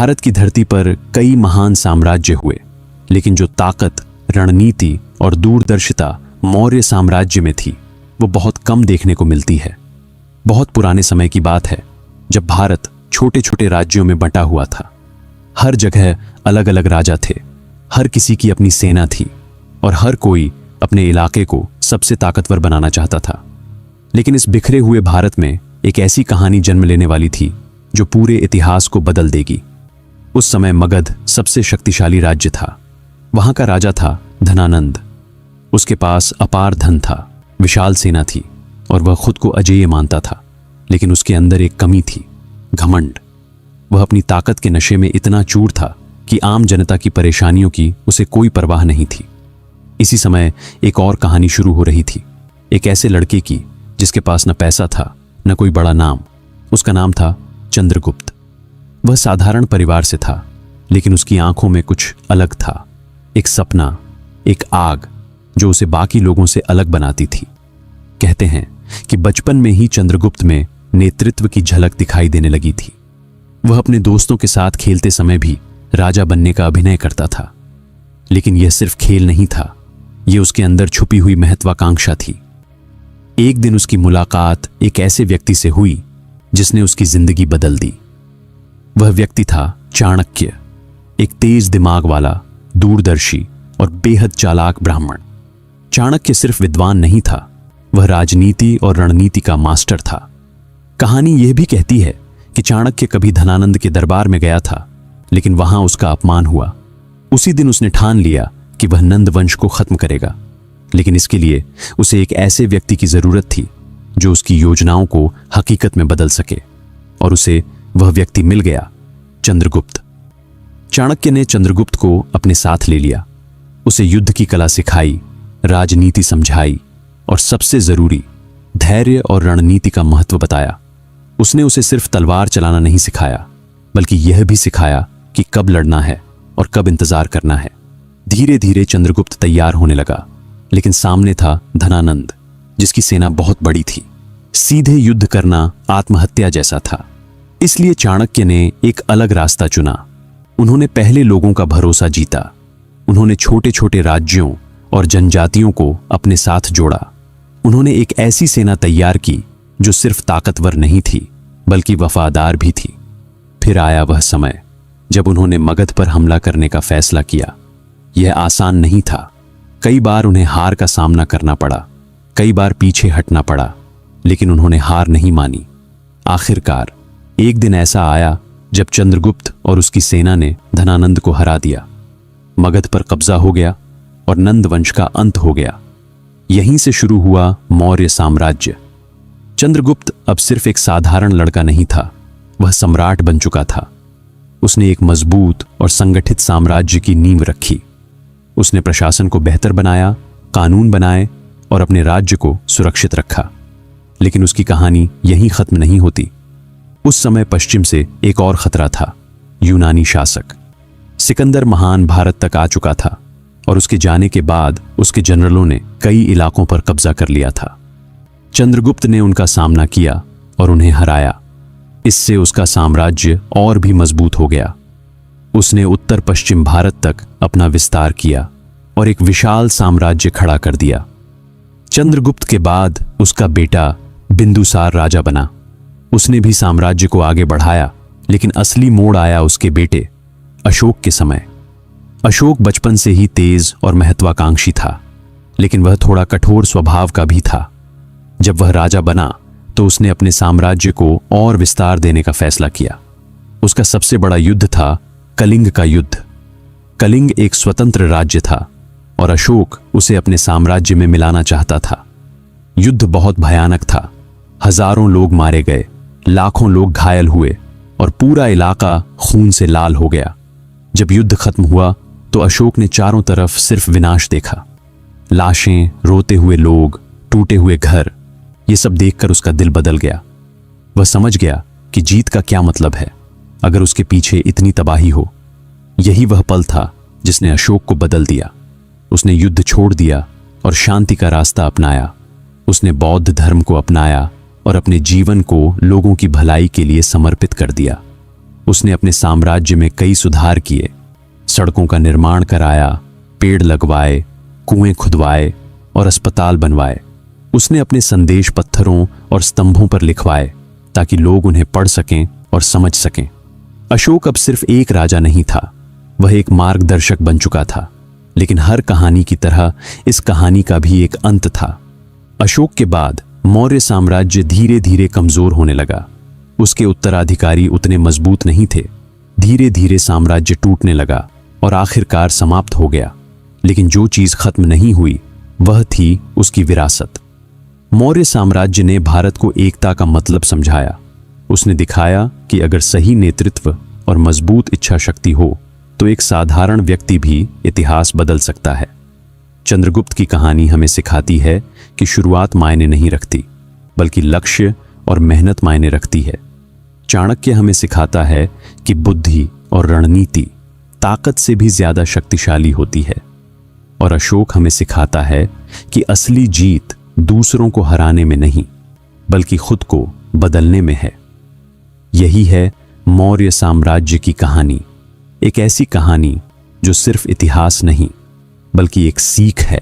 भारत की धरती पर कई महान साम्राज्य हुए, लेकिन जो ताकत, रणनीति और दूरदर्शिता मौर्य साम्राज्य में थी वो बहुत कम देखने को मिलती है। बहुत पुराने समय की बात है, जब भारत छोटे छोटे राज्यों में बंटा हुआ था। हर जगह अलग अलग राजा थे, हर किसी की अपनी सेना थी और हर कोई अपने इलाके को सबसे ताकतवर बनाना चाहता था। लेकिन इस बिखरे हुए भारत में एक ऐसी कहानी जन्म लेने वाली थी जो पूरे इतिहास को बदल देगी। उस समय मगध सबसे शक्तिशाली राज्य था। वहां का राजा था धनानंद। उसके पास अपार धन था, विशाल सेना थी और वह खुद को अजेय मानता था। लेकिन उसके अंदर एक कमी थी, घमंड। वह अपनी ताकत के नशे में इतना चूर था कि आम जनता की परेशानियों की उसे कोई परवाह नहीं थी। इसी समय एक और कहानी शुरू हो रही थी, एक ऐसे लड़के की जिसके पास न पैसा था न कोई बड़ा नाम। उसका नाम था चंद्रगुप्त। वह साधारण परिवार से था, लेकिन उसकी आंखों में कुछ अलग था, एक सपना, एक आग जो उसे बाकी लोगों से अलग बनाती थी। कहते हैं कि बचपन में ही चंद्रगुप्त में नेतृत्व की झलक दिखाई देने लगी थी। वह अपने दोस्तों के साथ खेलते समय भी राजा बनने का अभिनय करता था। लेकिन यह सिर्फ खेल नहीं था, यह उसके अंदर छुपी हुई महत्वाकांक्षा थी। एक दिन उसकी मुलाकात एक ऐसे व्यक्ति से हुई जिसने उसकी जिंदगी बदल दी। वह व्यक्ति था चाणक्य, एक तेज दिमाग वाला, दूरदर्शी और बेहद चालाक ब्राह्मण। चाणक्य सिर्फ विद्वान नहीं था, वह राजनीति और रणनीति का मास्टर था। कहानी यह भी कहती है कि चाणक्य कभी धनानंद के दरबार में गया था, लेकिन वहां उसका अपमान हुआ। उसी दिन उसने ठान लिया कि वह नंद वंश को खत्म करेगा। लेकिन इसके लिए उसे एक ऐसे व्यक्ति की जरूरत थी जो उसकी योजनाओं को हकीकत में बदल सके, और उसे वह व्यक्ति मिल गया, चंद्रगुप्त। चाणक्य ने चंद्रगुप्त को अपने साथ ले लिया, उसे युद्ध की कला सिखाई, राजनीति समझाई और सबसे जरूरी धैर्य और रणनीति का महत्व बताया। उसने उसे सिर्फ तलवार चलाना नहीं सिखाया, बल्कि यह भी सिखाया कि कब लड़ना है और कब इंतजार करना है। धीरे धीरे चंद्रगुप्त तैयार होने लगा, लेकिन सामने था धनानंद, जिसकी सेना बहुत बड़ी थी। सीधे युद्ध करना आत्महत्या जैसा था। इसलिए चाणक्य ने एक अलग रास्ता चुना। उन्होंने पहले लोगों का भरोसा जीता। उन्होंने छोटे छोटे राज्यों और जनजातियों को अपने साथ जोड़ा। उन्होंने एक ऐसी सेना तैयार की जो सिर्फ ताकतवर नहीं थी, बल्कि वफादार भी थी। फिर आया वह समय जब उन्होंने मगध पर हमला करने का फैसला किया। यह आसान नहीं था। कई बार उन्हें हार का सामना करना पड़ा, कई बार पीछे हटना पड़ा, लेकिन उन्होंने हार नहीं मानी। आखिरकार एक दिन ऐसा आया जब चंद्रगुप्त और उसकी सेना ने धनानंद को हरा दिया। मगध पर कब्जा हो गया और नंद वंश का अंत हो गया। यहीं से शुरू हुआ मौर्य साम्राज्य। चंद्रगुप्त अब सिर्फ एक साधारण लड़का नहीं था, वह सम्राट बन चुका था। उसने एक मजबूत और संगठित साम्राज्य की नींव रखी। उसने प्रशासन को बेहतर बनाया, कानून बनाए और अपने राज्य को सुरक्षित रखा। लेकिन उसकी कहानी यहीं खत्म नहीं होती। उस समय पश्चिम से एक और खतरा था, यूनानी शासक। सिकंदर महान भारत तक आ चुका था और उसके जाने के बाद उसके जनरलों ने कई इलाकों पर कब्जा कर लिया था। चंद्रगुप्त ने उनका सामना किया और उन्हें हराया। इससे उसका साम्राज्य और भी मजबूत हो गया। उसने उत्तर पश्चिम भारत तक अपना विस्तार किया और एक विशाल साम्राज्य खड़ा कर दिया। चंद्रगुप्त के बाद उसका बेटा बिंदुसार राजा बना। उसने भी साम्राज्य को आगे बढ़ाया, लेकिन असली मोड़ आया उसके बेटे अशोक के समय। अशोक बचपन से ही तेज और महत्वाकांक्षी था, लेकिन वह थोड़ा कठोर स्वभाव का भी था। जब वह राजा बना तो उसने अपने साम्राज्य को और विस्तार देने का फैसला किया। उसका सबसे बड़ा युद्ध था कलिंग का युद्ध। कलिंग एक स्वतंत्र राज्य था और अशोक उसे अपने साम्राज्य में मिलाना चाहता था। युद्ध बहुत भयानक था। हजारों लोग मारे गए, लाखों लोग घायल हुए और पूरा इलाका खून से लाल हो गया। जब युद्ध खत्म हुआ तो अशोक ने चारों तरफ सिर्फ विनाश देखा। लाशें, रोते हुए लोग, टूटे हुए घर, ये सब देखकर उसका दिल बदल गया। वह समझ गया कि जीत का क्या मतलब है अगर उसके पीछे इतनी तबाही हो। यही वह पल था जिसने अशोक को बदल दिया। उसने युद्ध छोड़ दिया और शांति का रास्ता अपनाया। उसने बौद्ध धर्म को अपनाया और अपने जीवन को लोगों की भलाई के लिए समर्पित कर दिया। उसने अपने साम्राज्य में कई सुधार किए, सड़कों का निर्माण कराया, पेड़ लगवाए, कुएं खुदवाए और अस्पताल बनवाए। उसने अपने संदेश पत्थरों और स्तंभों पर लिखवाए ताकि लोग उन्हें पढ़ सकें और समझ सकें। अशोक अब सिर्फ एक राजा नहीं था, वह एक मार्गदर्शक बन चुका था। लेकिन हर कहानी की तरह इस कहानी का भी एक अंत था। अशोक के बाद मौर्य साम्राज्य धीरे धीरे कमजोर होने लगा। उसके उत्तराधिकारी उतने मजबूत नहीं थे। धीरे धीरे साम्राज्य टूटने लगा और आखिरकार समाप्त हो गया। लेकिन जो चीज खत्म नहीं हुई वह थी उसकी विरासत। मौर्य साम्राज्य ने भारत को एकता का मतलब समझाया। उसने दिखाया कि अगर सही नेतृत्व और मजबूत इच्छा शक्ति हो तो एक साधारण व्यक्ति भी इतिहास बदल सकता है। चंद्रगुप्त की कहानी हमें सिखाती है कि शुरुआत मायने नहीं रखती, बल्कि लक्ष्य और मेहनत मायने रखती है। चाणक्य हमें सिखाता है कि बुद्धि और रणनीति ताकत से भी ज्यादा शक्तिशाली होती है। और अशोक हमें सिखाता है कि असली जीत दूसरों को हराने में नहीं, बल्कि खुद को बदलने में है। यही है मौर्य साम्राज्य की कहानी, एक ऐसी कहानी जो सिर्फ इतिहास नहीं, बल्कि एक सीख है।